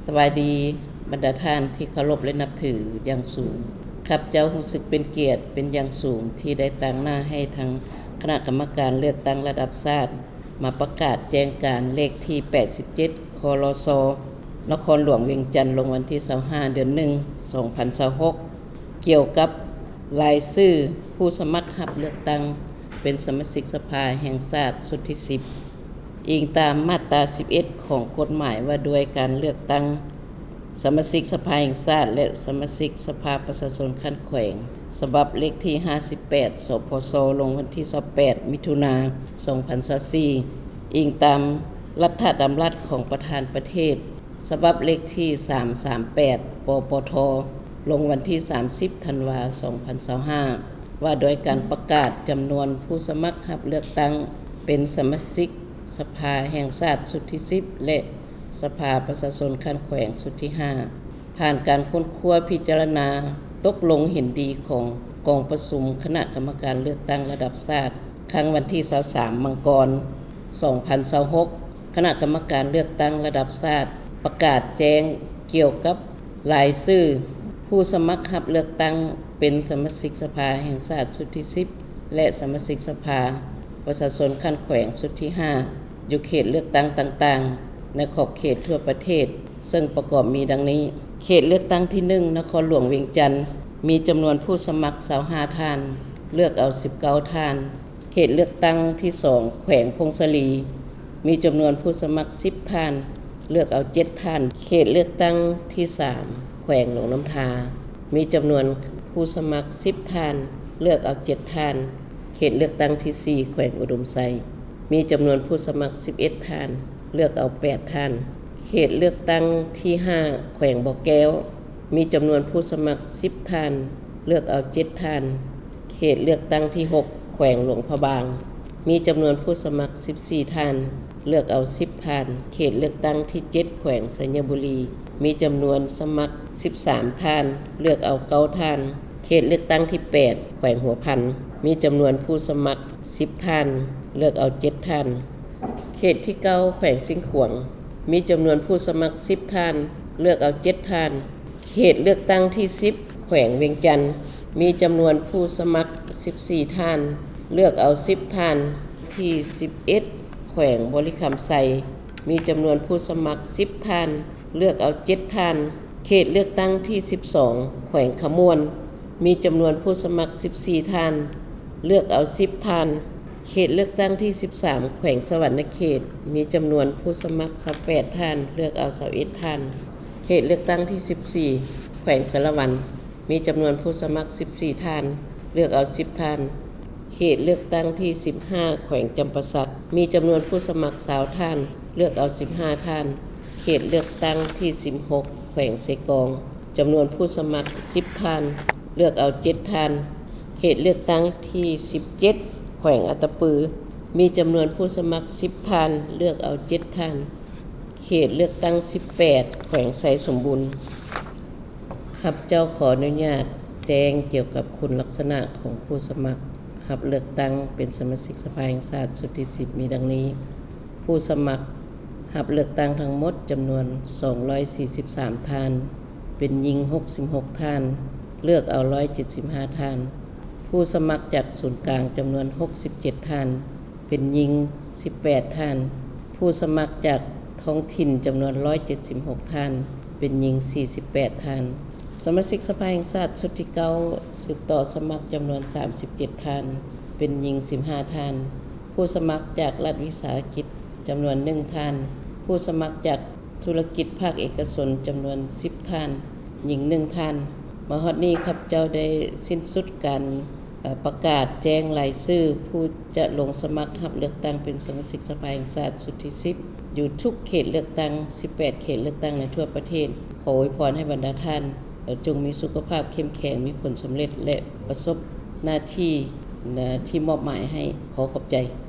สวัสดีบรรดาท่านที่เคารพและนับถืออย่างสูงข้าพเจ้ารู้สึกเป็นเกียรติเป็นอย่างสูงที่ได้ตั้งหน้าให้ทางคณะกรรมการเลือกตั้งระดับชาติมาประกาศแจ้งการเลขที่ 87 คลส นครหลวงเวียงจันทร์ลงวันที่ 25 เดือน 1 2026 เกี่ยวกับรายชื่อผู้สมัครรับเลือกตั้งเป็นสมาชิกสภาแห่งชาติชุดที่ 10อิงตามมาตรา 11 ของกฎหมายว่าด้วยการเลือกตั้งสมาชิกสภาแห่งชาติและสมาชิกสภาประชาชนขั้นแขวงฉบับเลขที่ 58 สพส ลงวันที่ 28 มิถุนายน 2024 อิงตามรัฐธรรมนูญของประธานประเทศฉบับเลขที่ 338 ปปท ลงวันที่ 30 ธันวาคม 2025 ว่าโดยการประกาศจำนวนผู้สมัครรับเลือกตั้งเป็นสมาชิกสภาแห่งชาติชุดที่ 10 และสภาประชาชนขั้นแขวงชุดที่ 5 ผ่านการค้นคว้าพิจารณาตกลงเห็นดีของกองประชุมคณะกรรมการเลือกตั้งระดับชาติครั้งวันที่ 23 มังกร 2026 คณะกรรมการเลือกตั้งระดับชาติประกาศแจ้งเกี่ยวกับรายชื่อผู้สมัครรับเลือกตั้งเป็นสมาชิกสภาแห่งชาติชุดที่ 10 และสมาชิกสภาประชาชนขั้นแขวงชุดที่ 5 อยู่เขตเลือกตั้งต่างๆในขอบเขตทั่วประเทศซึ่งประกอบมีดังนี้เขตเลือกตั้งที่ 1 นครหลวงเวียงจันทร์มีจำนวนผู้สมัคร25ท่านเลือกเอา19ท่านเขตเลือกตั้งที่ 2 แขวงพงศลีมีจำนวนผู้สมัคร10ท่านเลือกเอา7ท่านเขตเลือกตั้งที่ 3 แขวงหนองน้ำทามีจำนวนผู้สมัคร10ท่านเลือกเอา7ท่านเขตเลือกตั้งที่ 4 แขวงอุดมไซมีจำนวนผู้สมัคร11ท่านเลือกเอา8ท่านเขตเลือกตั้งที่ 5 แขวงบ่อแก้วมีจำนวนผู้สมัคร10ท่านเลือกเอา7ท่านเขตเลือกตั้งที่ 6 แขวงหลวงพระบางมีจำนวนผู้สมัคร14ท่านเลือกเอา10ท่านเขตเลือกตั้งที่ 7 แขวงสัญบุรีมีจำนวนสมัคร13ท่านเลือกเอา9ท่านเขตเลือกตั้งที่ 8 แขวงหัวพันมีจำนวนผู้สมัคร10ท่านเลือกเอา7ท่านเขตที่ 9 แขวงสิงห์ขวางมีจำนวนผู้สมัคร10ท่านเลือกเอา7ท่านเขตเลือกตั้งที่ 10 แขวงเวียงจันทร์มีจำนวนผู้สมัคร14ท่านเลือกเอา10ท่านที่ 11 แขวงบริคำไซมีจำนวนผู้สมัคร10ท่านเลือกเอา7ท่านเขตเลือกตั้งที่ 12 แขวงขมวนมีจำนวนผู้สมัคร14ท่านเลือกเอา10ท่านเขตเลือกตั้งที่ 13 แขวงสวรรณเขตมีจำนวนผู้สมัคร18ท่านเลือกเอา21ท่านเขตเลือกตั้งที่ 14 แขวงสารวันมีจำนวนผู้สมัคร14ท่านเลือกเอา10ท่านเขตเลือกตั้งที่ 15 แขวงจำปาสักมีจำนวนผู้สมัคร20ท่านเลือกเอา15ท่านเขตเลือกตั้งที่ 16 แขวงเสกองจำนวนผู้สมัคร10ท่านเลือกเอา7ท่านเขตเลือกตั้งที่ 17 แขวงอัตตปือมีจำนวนผู้สมัคร10ท่านเลือกเอา7ท่านเขตเลือกตั้ง18 แขวงไสสมบูรณ์ข้าพเจ้าขออนุญาตแจ้งเกี่ยวกับคุณลักษณะของผู้สมัครรับเลือกตั้งเป็นสมาชิกสภาแห่งชาติชุดที่ 10 มีดังนี้ผู้สมัครรับเลือกตั้งทั้งหมดจำนวน243ท่านเป็นหญิง66ท่านเลือกเอา175ท่านผู้สมัครจากศูนย์กลางจำนวน67ท่านเป็นหญิง18ท่านผู้สมัครจากท้องถิ่นจำนวน176ท่านเป็นหญิง48ท่านสมาชิกสภาแห่งชาติชุดที่ 9 สืบต่อสมัครจำนวน37ท่านเป็นหญิง15ท่านผู้สมัครจากรัฐวิสาหกิจจำนวน1ท่านผู้สมัครจากธุรกิจภาคเอกชนจำนวน10ท่านหญิง1ท่านมาฮอดนี้ครับเจ้าได้สิ้นสุดการประกาศแจ้งรายชื่อผู้จะลงสมัครรับเลือกตั้งเป็นสมาชิกสภาแห่งชาติชุดที่ 10 อยู่ทุกเขตเลือกตั้ง18เขตเลือกตั้งในทั่วประเทศขออวยพรให้บรรดาท่านจงมีสุขภาพเข้มแข็งมีผลสำเร็จและประสบหน้าที่ที่มอบหมายให้ขอขอบใจ